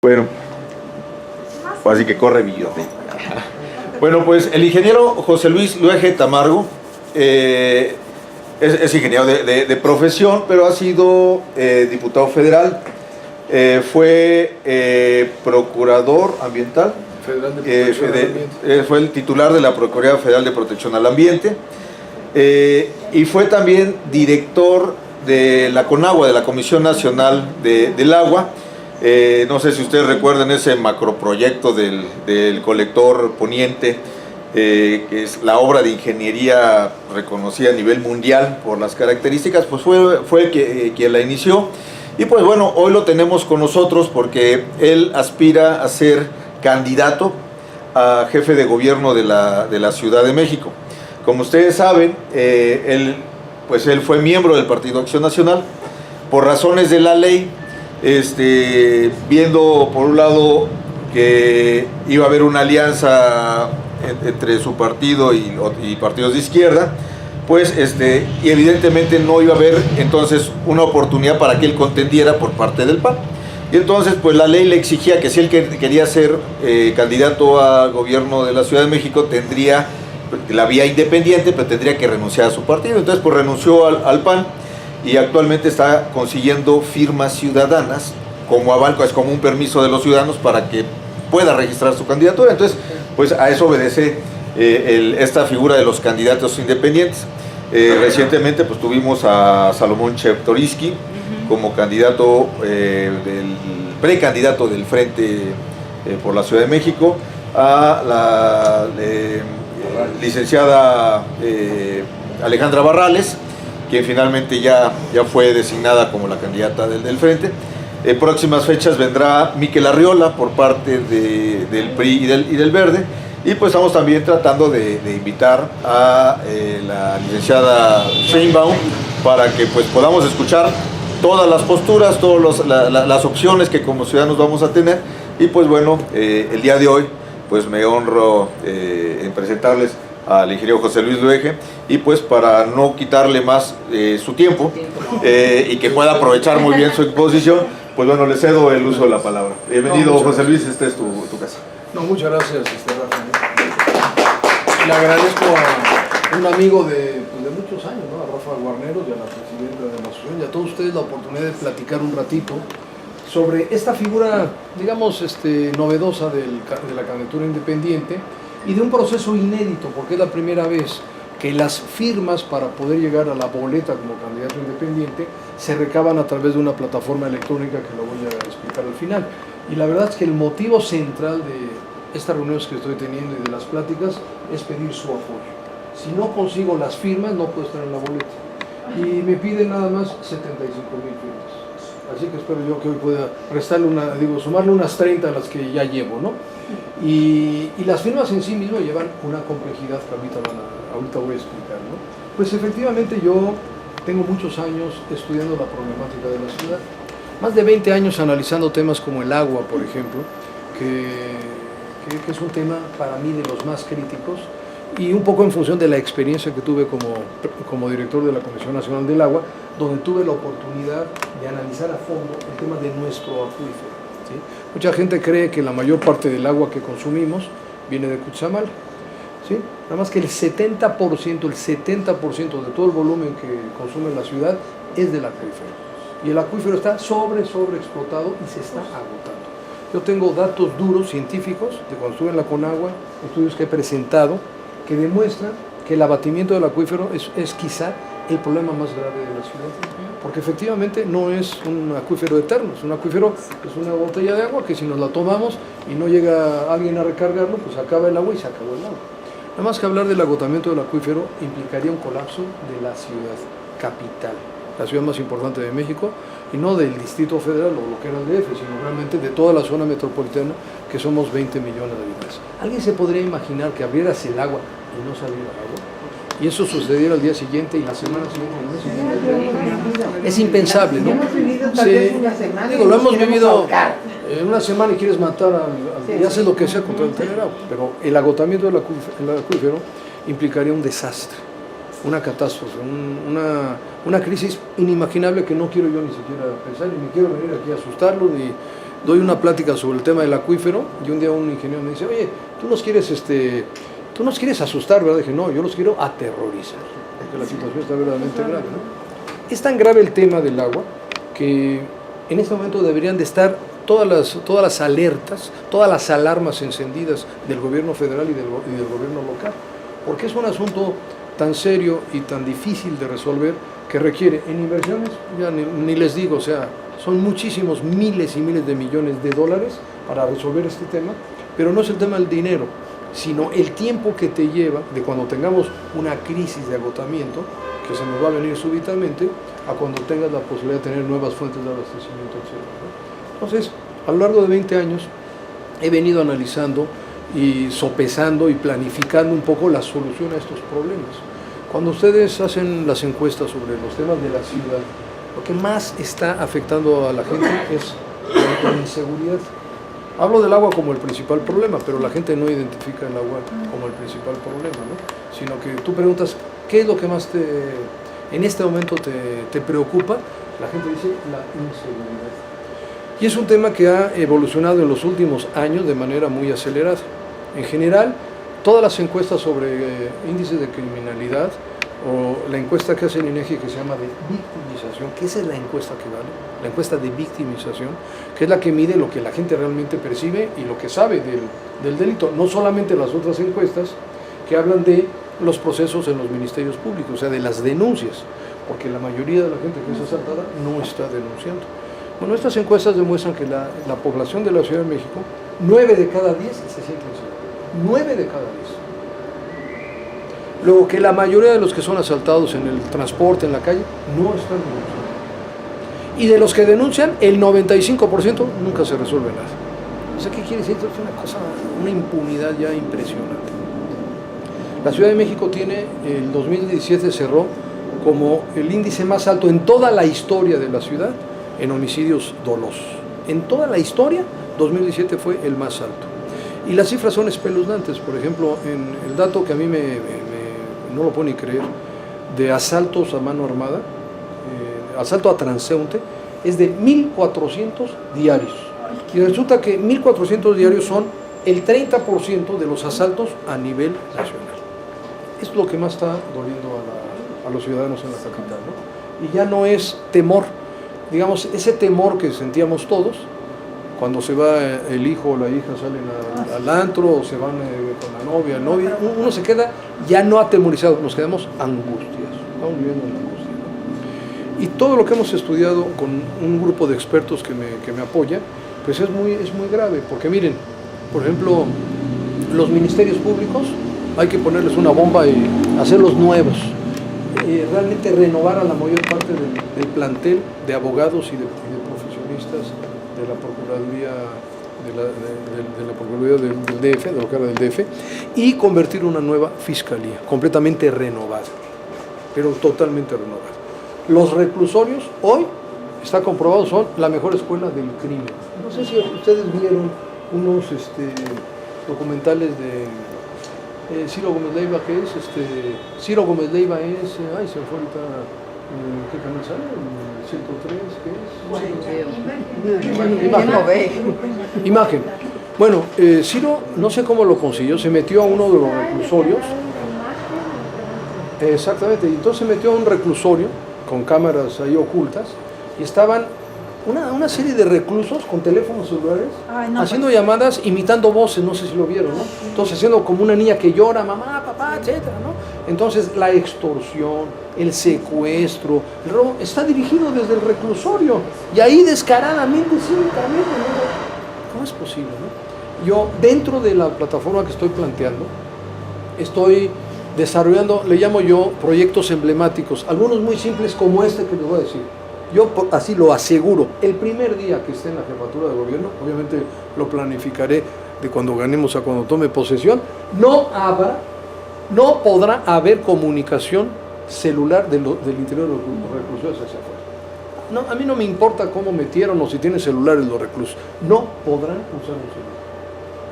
Bueno, así que corre billote. Bueno, pues el ingeniero José Luis Luege Tamargo es ingeniero de profesión, pero ha sido diputado federal, fue procurador ambiental, Federal de Protección al Ambiente. Fue el titular de la Procuraduría Federal de Protección al Ambiente, y fue también director de la CONAGUA, de la Comisión Nacional del Agua. No sé si ustedes recuerdan ese macroproyecto del colector poniente, que es la obra de ingeniería reconocida a nivel mundial por las características. Pues fue el quien la inició, y pues bueno, hoy lo tenemos con nosotros porque él aspira a ser candidato a jefe de gobierno de la Ciudad de México. Como ustedes saben, él fue miembro del Partido Acción Nacional. Por razones de la ley, viendo por un lado que iba a haber una alianza entre su partido y partidos de izquierda, pues y evidentemente no iba a haber entonces una oportunidad para que él contendiera por parte del PAN. Y entonces pues la ley le exigía que si él quería ser candidato al gobierno de la Ciudad de México, tendría la vía independiente, pero tendría que renunciar a su partido. Entonces pues renunció al PAN, y actualmente está consiguiendo firmas ciudadanas como aval, es como un permiso de los ciudadanos para que pueda registrar su candidatura. Entonces, pues a eso obedece esta figura de los candidatos independientes. Recientemente pues tuvimos a Salomón Chertorivsky como candidato, precandidato del Frente por la Ciudad de México, a la licenciada Alejandra Barrales, quien finalmente ya fue designada como la candidata del Frente. En próximas fechas vendrá Miquel Arriola por parte del PRI y del Verde, y pues estamos también tratando de invitar a la licenciada Sheinbaum para que pues podamos escuchar todas las posturas, todas las opciones que como ciudadanos vamos a tener. Y pues bueno, el día de hoy pues me honro en presentarles al ingeniero José Luis Luege, y pues para no quitarle más su tiempo y que pueda aprovechar muy bien su exposición, pues bueno, le cedo el uso de la palabra. Bienvenido, José Luis, esta es tu casa. No, muchas gracias, Rafa. Le agradezco a un amigo de muchos años, ¿no? A Rafa Guarneros y a la presidenta de la asociación y a todos ustedes la oportunidad de platicar un ratito sobre esta figura, digamos, novedosa de la candidatura independiente, y de un proceso inédito, porque es la primera vez que las firmas para poder llegar a la boleta como candidato independiente se recaban a través de una plataforma electrónica que lo voy a explicar al final. Y la verdad es que el motivo central de estas reuniones que estoy teniendo y de las pláticas es pedir su apoyo. Si no consigo las firmas, no puedo estar en la boleta. Y me piden nada más 75,000 firmas. Así que espero yo que hoy pueda sumarle unas 30 a las que ya llevo, ¿no? Y las firmas en sí mismas llevan una complejidad que ahorita voy a explicar, ¿no? Pues efectivamente yo tengo muchos años estudiando la problemática de la ciudad, más de 20 años analizando temas como el agua, por ejemplo, que es un tema para mí de los más críticos, y un poco en función de la experiencia que tuve como director de la Comisión Nacional del Agua, donde tuve la oportunidad de analizar a fondo el tema de nuestro acuífero, ¿sí? Mucha gente cree que la mayor parte del agua que consumimos viene de Cutzamala, ¿sí? Nada más que el 70% de todo el volumen que consume la ciudad es del acuífero, y el acuífero está sobreexplotado y se está agotando. Yo tengo datos duros científicos de cuando estuve en la CONAGUA, estudios que he presentado, que demuestran que el abatimiento del acuífero es quizá el problema más grave de la ciudad, porque efectivamente no es un acuífero eterno, es un acuífero, es una botella de agua que si nos la tomamos y no llega alguien a recargarlo, pues acaba el agua y se acabó el agua. Nada más que hablar del agotamiento del acuífero implicaría un colapso de la ciudad capital, la ciudad más importante de México, y no del Distrito Federal o lo que era el DF, sino realmente de toda la zona metropolitana, que somos 20 millones de habitantes. ¿Alguien se podría imaginar que abrieras el agua y no saliera agua? Y eso sucediera al día siguiente y la semana siguiente. Es impensable, ¿no? Lo hemos vivido en una semana y quieres matar y haces lo que sea contra el tener agua. Pero el agotamiento del acuífero implicaría un desastre, una catástrofe, una crisis inimaginable que no quiero yo ni siquiera pensar, ni me quiero venir aquí a asustarlo, doy una plática sobre el tema del acuífero y un día un ingeniero me dice, oye, tú nos quieres asustar, ¿verdad? Dije, no, yo los quiero aterrorizar, porque la situación está verdaderamente grave, ¿no? Es tan grave el tema del agua que en este momento deberían de estar todas las alertas, todas las alarmas encendidas del gobierno federal y del gobierno local, porque es un asunto tan serio y tan difícil de resolver que requiere en inversiones, ya ni les digo, o sea, son muchísimos miles y miles de millones de dólares para resolver este tema, pero no es el tema del dinero, sino el tiempo que te lleva de cuando tengamos una crisis de agotamiento, que se nos va a venir súbitamente, a cuando tengas la posibilidad de tener nuevas fuentes de abastecimiento, etc., ¿no? Entonces, a lo largo de 20 años he venido analizando y sopesando y planificando un poco la solución a estos problemas. Cuando ustedes hacen las encuestas sobre los temas de la ciudad, lo que más está afectando a la gente es la inseguridad. Hablo del agua como el principal problema, pero la gente no identifica el agua como el principal problema, ¿no? Sino que tú preguntas, ¿qué es lo que más en este momento te preocupa? La gente dice la inseguridad. Y es un tema que ha evolucionado en los últimos años de manera muy acelerada. En general, todas las encuestas sobre índices de criminalidad o la encuesta que hace el INEGI que se llama de victimización, que esa es la encuesta que vale, la encuesta de victimización, que es la que mide lo que la gente realmente percibe y lo que sabe del delito, no solamente las otras encuestas que hablan de los procesos en los ministerios públicos, o sea, de las denuncias, porque la mayoría de la gente que es asaltada no está denunciando. Bueno, estas encuestas demuestran que la población de la Ciudad de México, 9 de cada 10 se sienten seguros. 9 de cada 10. Luego que la mayoría de los que son asaltados en el transporte, en la calle, no están denunciando. Y de los que denuncian, el 95% nunca se resuelve nada. O sea, ¿qué quiere decir? Es una cosa, una impunidad ya impresionante. La Ciudad de México tiene, el 2017 cerró como el índice más alto en toda la historia de la ciudad en homicidios dolosos. En toda la historia, 2017 fue el más alto. Y las cifras son espeluznantes. Por ejemplo, en el dato que a mí no lo puedo ni creer, de asaltos a mano armada, asalto a transeúnte, es de 1.400 diarios. Y resulta que 1.400 diarios son el 30% de los asaltos a nivel nacional. Es lo que más está doliendo a los ciudadanos en la capital, ¿no? Y ya no es temor, digamos, ese temor que sentíamos todos, cuando se va el hijo o la hija, salen al antro, o se van con la novia, el novio, uno se queda ya no atemorizado, nos quedamos angustias, estamos viviendo en angustia, ¿no? Y todo lo que hemos estudiado con un grupo de expertos que me apoya, pues es muy grave, porque miren, por ejemplo, los ministerios públicos, hay que ponerles una bomba y hacerlos nuevos, realmente renovar a la mayor parte del plantel de abogados y de profesionistas de la Procuraduría del DF, de lo que era del DF, y convertir una nueva fiscalía, completamente renovada, pero totalmente renovada. Los reclusorios, hoy, está comprobado, son la mejor escuela del crimen. No sé si ustedes vieron unos documentales de Ciro Gómez Leiva, que es, Ciro Gómez Leiva es, ay, se me fue ahorita, ¿qué canal sale? ¿103? ¿Qué es? Imagen. Bueno, Ciro, no sé cómo lo consiguió, se metió a uno de los reclusorios, exactamente, y entonces se metió a un reclusorio con cámaras ahí ocultas, y estaban una serie de reclusos con teléfonos celulares, haciendo llamadas, imitando voces, no sé si lo vieron, ¿no? Entonces haciendo como una niña que llora, mamá, papá, etcétera, ¿no? Entonces la extorsión, el secuestro, el robo, está dirigido desde el reclusorio, y ahí descaradamente, cínicamente, ¿no? ¿Cómo es posible, no? Yo, dentro de la plataforma que estoy planteando, estoy desarrollando, le llamo yo, proyectos emblemáticos, algunos muy simples como este que les voy a decir. Yo así lo aseguro, el primer día que esté en la jefatura de gobierno, obviamente lo planificaré de cuando ganemos a cuando tome posesión, no podrá haber comunicación celular del interior de los reclusos hacia afuera. No, a mí no me importa cómo metieron o si tienen celulares los reclusos, no podrán usar un celular.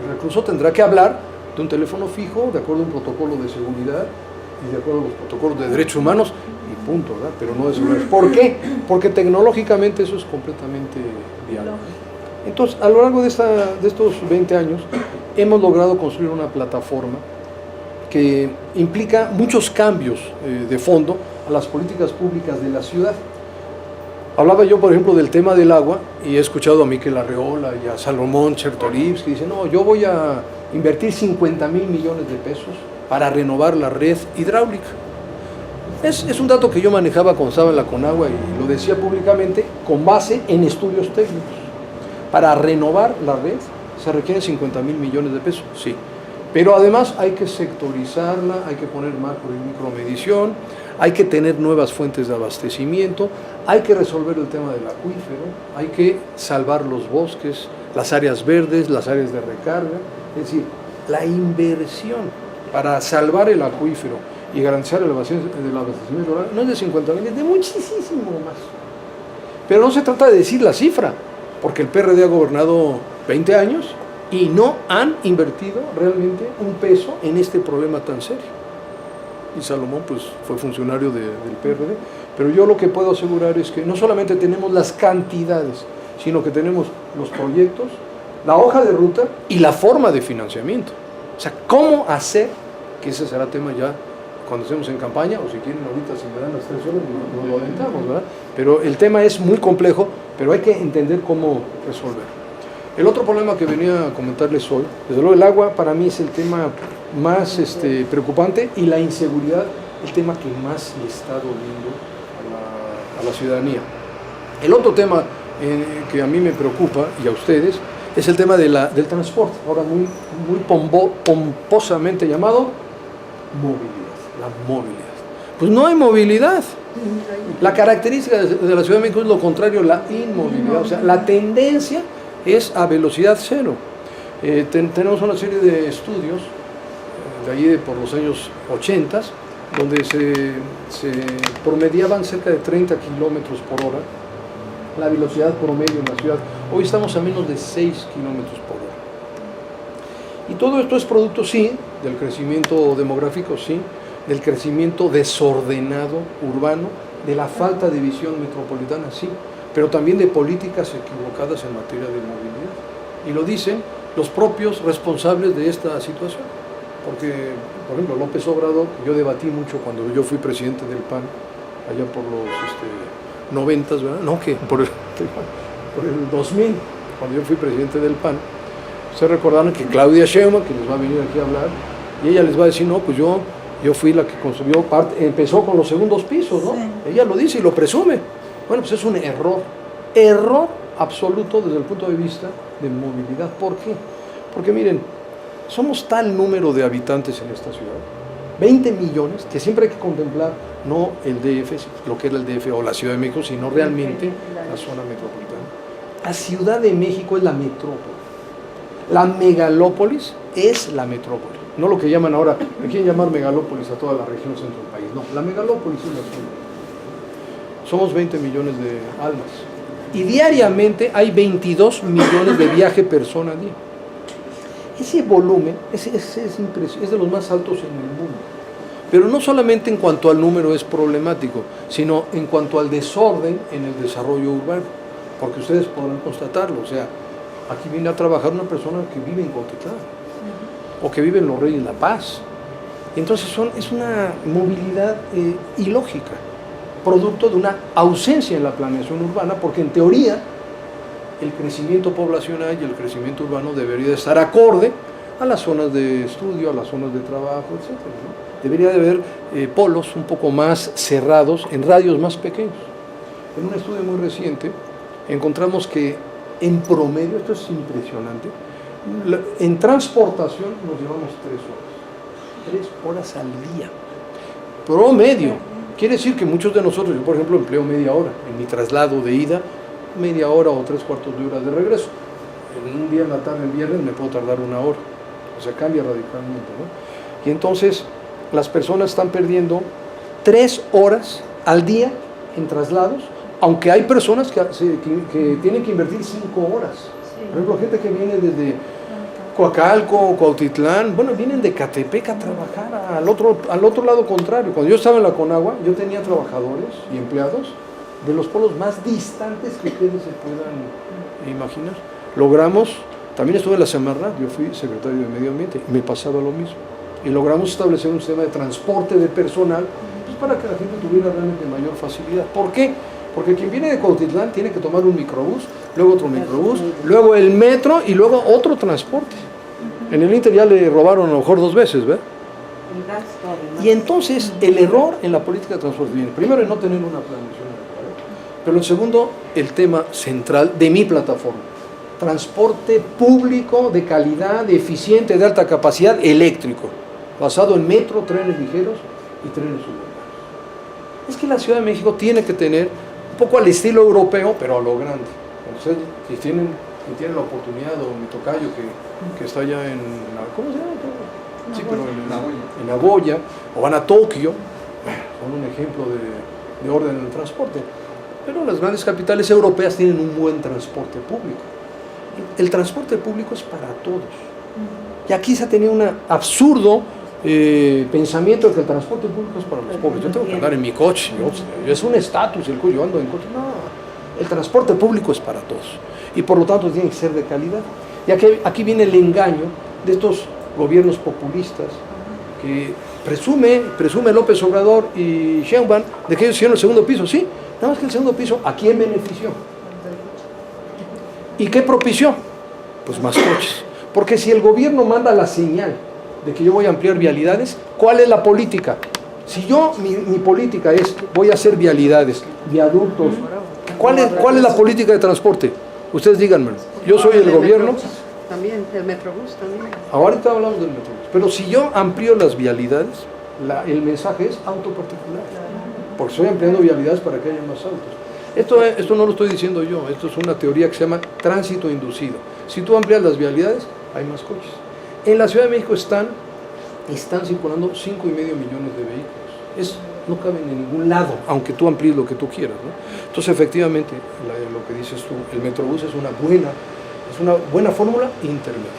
El recluso tendrá que hablar de un teléfono fijo, de acuerdo a un protocolo de seguridad y de acuerdo a los protocolos de derechos humanos, y punto, ¿verdad? Pero no de celulares. ¿Por qué? Porque tecnológicamente eso es completamente viable. Entonces, a lo largo de estos 20 años, hemos logrado construir una plataforma que implica muchos cambios de fondo a las políticas públicas de la ciudad. Hablaba yo, por ejemplo, del tema del agua, y he escuchado a Miquel Arreola y a Salomón Chertorivsky que dicen, no, yo voy a invertir 50,000 millones de pesos para renovar la red hidráulica. Es un dato que yo manejaba cuando estaba en la Conagua y lo decía públicamente con base en estudios técnicos. Para renovar la red se requieren 50,000 millones de pesos, sí. Pero además hay que sectorizarla, hay que poner macro y micromedición, hay que tener nuevas fuentes de abastecimiento, hay que resolver el tema del acuífero, hay que salvar los bosques, las áreas verdes, las áreas de recarga. Es decir, la inversión para salvar el acuífero y garantizar el abastecimiento rural no es de 50,000, es de muchísimo más. Pero no se trata de decir la cifra, porque el PRD ha gobernado 20 años y no han invertido realmente un peso en este problema tan serio. Y Salomón pues fue funcionario del PRD, pero yo lo que puedo asegurar es que no solamente tenemos las cantidades, sino que tenemos los proyectos, la hoja de ruta y la forma de financiamiento. O sea, cómo hacer, que ese será tema ya cuando estemos en campaña, o si quieren ahorita si me dan las 3 horas, nos lo aventamos, ¿verdad? Pero el tema es muy complejo, pero hay que entender cómo resolver. El otro problema que venía a comentarles hoy, desde luego el agua para mí es el tema más preocupante, y la inseguridad el tema que más le está doliendo a la ciudadanía. El otro tema que a mí me preocupa, y a ustedes, es el tema del transporte, ahora muy pomposamente llamado movilidad, la movilidad. Pues no hay movilidad. La característica de la Ciudad de México es lo contrario, la inmovilidad, o sea, la tendencia es a velocidad cero. Tenemos una serie de estudios de allí por los años 80, donde se promediaban cerca de 30 kilómetros por hora la velocidad promedio en la ciudad. Hoy estamos a menos de 6 kilómetros por hora. Y todo esto es producto, sí, del crecimiento demográfico, sí, del crecimiento desordenado urbano, de la falta de visión metropolitana, sí, pero también de políticas equivocadas en materia de movilidad. Y lo dicen los propios responsables de esta situación. Porque, por ejemplo, López Obrador, yo debatí mucho cuando yo fui presidente del PAN, allá por los 90, ¿verdad? No, que por el 2000, cuando yo fui presidente del PAN, ustedes recordaron que Claudia Sheinbaum, que les va a venir aquí a hablar, y ella les va a decir, no, pues yo fui la que construyó empezó con los segundos pisos, ¿no? Sí. Ella lo dice y lo presume. Bueno, pues es un error absoluto desde el punto de vista de movilidad. ¿Por qué? Porque miren, somos tal número de habitantes en esta ciudad, 20 millones, que siempre hay que contemplar no el DF, lo que era el DF o la Ciudad de México, sino realmente la zona metropolitana. La Ciudad de México es la metrópoli. La megalópolis es la metrópoli. No lo que llaman ahora, me quieren llamar megalópolis a toda la región centro del país. No, la megalópolis es la zona. Somos 20 millones de almas. Y diariamente hay 22 millones de viaje persona a día. Ese volumen es impresionante, es de los más altos en el mundo. Pero no solamente en cuanto al número es problemático, sino en cuanto al desorden en el desarrollo urbano. Porque ustedes podrán constatarlo. O sea, aquí viene a trabajar una persona que vive en Cuautitlán, o que vive en Los Reyes La Paz. Entonces es una movilidad ilógica, producto de una ausencia en la planeación urbana, porque en teoría el crecimiento poblacional y el crecimiento urbano debería de estar acorde a las zonas de estudio, a las zonas de trabajo, etc., ¿no? Debería de haber polos un poco más cerrados, en radios más pequeños. En un estudio muy reciente encontramos que en promedio, esto es impresionante, en transportación nos llevamos 3 horas al día. Promedio. Quiere decir que muchos de nosotros, yo por ejemplo empleo media hora en mi traslado de ida, media hora o 3/4 de hora de regreso. En un día en la tarde, el viernes, me puedo tardar 1 hora. O sea, cambia radicalmente, ¿no? Y entonces las personas están perdiendo 3 horas al día en traslados, aunque hay personas que tienen que invertir 5 horas. Por ejemplo, gente que viene desde Coacalco, Cuautitlán, bueno, vienen de Catepec a trabajar al otro lado contrario. Cuando yo estaba en la Conagua, yo tenía trabajadores y empleados de los polos más distantes que ustedes se puedan imaginar. logramos, también estuve en la Semarnat, yo fui secretario de Medio Ambiente, y me pasaba lo mismo. Y logramos establecer un sistema de transporte de personal pues, para que la gente tuviera realmente mayor facilidad. ¿Por qué? Porque quien viene de Cuautitlán tiene que tomar un microbús, luego otro microbús, luego el metro y luego otro transporte. En el Inter ya le robaron a lo mejor 2 veces, ¿verdad? Y entonces el error en la política de transporte viene, primero en no tener una planeación adecuada, pero el segundo, el tema central de mi plataforma. Transporte público de calidad, eficiente, de alta capacidad, eléctrico, basado en metro, trenes ligeros y trenes suburbanos. Es que la Ciudad de México tiene que tener un poco al estilo europeo, pero a lo grande. Ustedes que tienen la oportunidad, o mi tocayo que está allá en, ¿cómo se llama? Sí, pero en Nagoya, o van a Tokio, son un ejemplo de orden en el transporte. Pero las grandes capitales europeas tienen un buen transporte público. El transporte público es para todos. Y aquí se ha tenido un absurdo pensamiento de que el transporte público es para los pobres. Yo tengo que andar en mi coche, es un estatus el que yo ando en coche. No, el transporte público es para todos. Y por lo tanto tiene que ser de calidad. Y aquí viene el engaño de estos gobiernos populistas que presume López Obrador y Sheinbaum de que ellos hicieron el segundo piso. Sí, nada más que el segundo piso, ¿a quién benefició? ¿Y qué propició? Pues más coches. Porque si el gobierno manda la señal de que yo voy a ampliar vialidades, ¿cuál es la política? Si yo, mi política es, voy a hacer vialidades, viaductos, ¿cuál es la política de transporte? Ustedes díganmelo. Yo soy el gobierno. También, el Metrobús también. Ahorita hablamos del Metrobús. Pero si yo amplío las vialidades, el mensaje es auto particular. Porque estoy ampliando vialidades para que haya más autos. Esto no lo estoy diciendo yo, esto es una teoría que se llama tránsito inducido. Si tú amplias las vialidades, hay más coches. En la Ciudad de México están circulando 5,5 millones de vehículos. No caben en ningún lado, aunque tú amplíes lo que tú quieras, ¿no? Entonces, efectivamente, lo que dices tú, el Metrobús es una buena fórmula intermedia.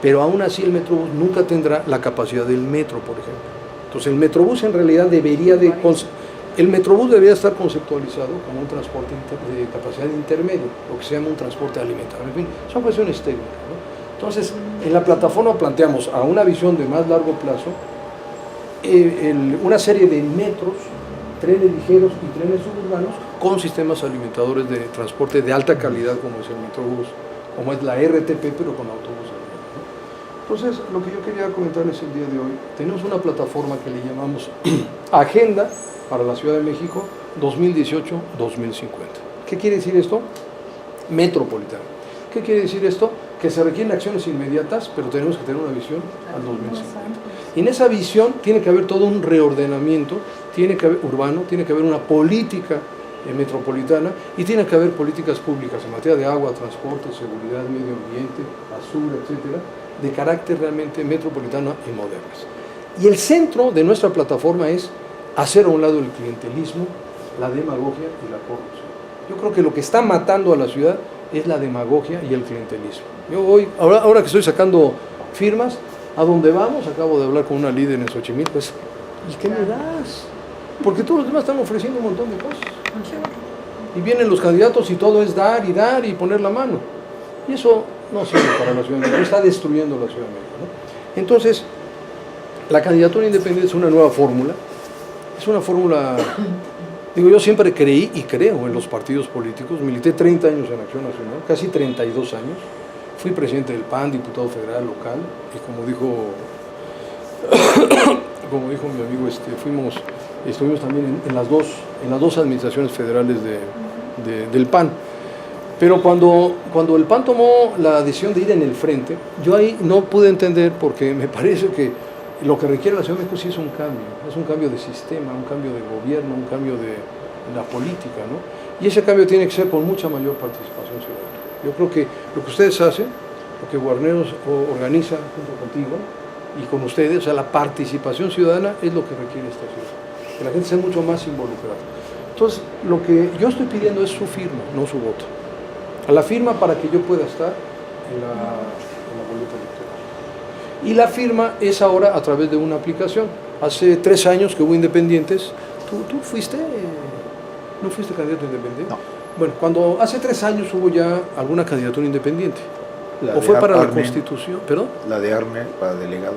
Pero aún así el Metrobús nunca tendrá la capacidad del metro, por ejemplo. Entonces, el Metrobús en realidad debería estar conceptualizado como un transporte de capacidad intermedio, lo que se llama un transporte alimentario. En fin, son cuestiones técnicas, ¿no? Entonces, en la plataforma planteamos a una visión de más largo plazo una serie de metros, trenes ligeros y trenes suburbanos con sistemas alimentadores de transporte de alta calidad como es el Metrobús, como es la RTP, pero con autobuses. Entonces, lo que yo quería comentarles el día de hoy, tenemos una plataforma que le llamamos Agenda para la Ciudad de México 2018-2050. ¿Qué quiere decir esto? Metropolitana. ¿Qué quiere decir esto? Que se requieren acciones inmediatas, pero tenemos que tener una visión al 2050. Y en esa visión tiene que haber todo un reordenamiento urbano, tiene que haber una política metropolitana y tiene que haber políticas públicas en materia de agua, transporte, seguridad, medio ambiente, basura, etcétera, de carácter realmente metropolitano y modernas. Y el centro de nuestra plataforma es hacer a un lado el clientelismo, la demagogia y la corrupción. Yo creo que lo que está matando a la ciudad es la demagogia y el clientelismo. Yo hoy, ahora que estoy sacando firmas, ¿a dónde vamos? Acabo de hablar con una líder en Xochimilco, pues, ¿y qué me das? Porque todos los demás están ofreciendo un montón de cosas. Y vienen los candidatos y todo es dar y poner la mano. Y eso no sirve para la Ciudad de México, está destruyendo la Ciudad de México, ¿no? Entonces, la candidatura independiente es una nueva fórmula. Es una fórmula, yo siempre creí y creo en los partidos políticos. Milité 30 años en Acción Nacional, casi 32 años. Fui presidente del PAN, diputado federal, local, y como dijo mi amigo, estuvimos también en las dos administraciones federales del PAN. Pero cuando el PAN tomó la decisión de ir en el frente, yo ahí no pude entender, porque me parece que lo que requiere la Ciudad de México sí es un cambio de sistema, un cambio de gobierno, un cambio de la política, ¿no? Y ese cambio tiene que ser con mucha mayor participación ciudadana. Yo creo que lo que ustedes hacen, lo que Guarneros organiza junto contigo y con ustedes, o sea, la participación ciudadana es lo que requiere esta ciudad, que la gente sea mucho más involucrada. Entonces, lo que yo estoy pidiendo es su firma, no su voto. A la firma para que yo pueda estar en la boleta electoral. Y la firma es ahora a través de una aplicación. Hace 3 años que hubo independientes. ¿Tú no fuiste candidato independiente? No. Bueno, cuando hace 3 años hubo ya alguna candidatura independiente, La o de fue para la Arne, Constitución, perdón. La de Arne para delegado.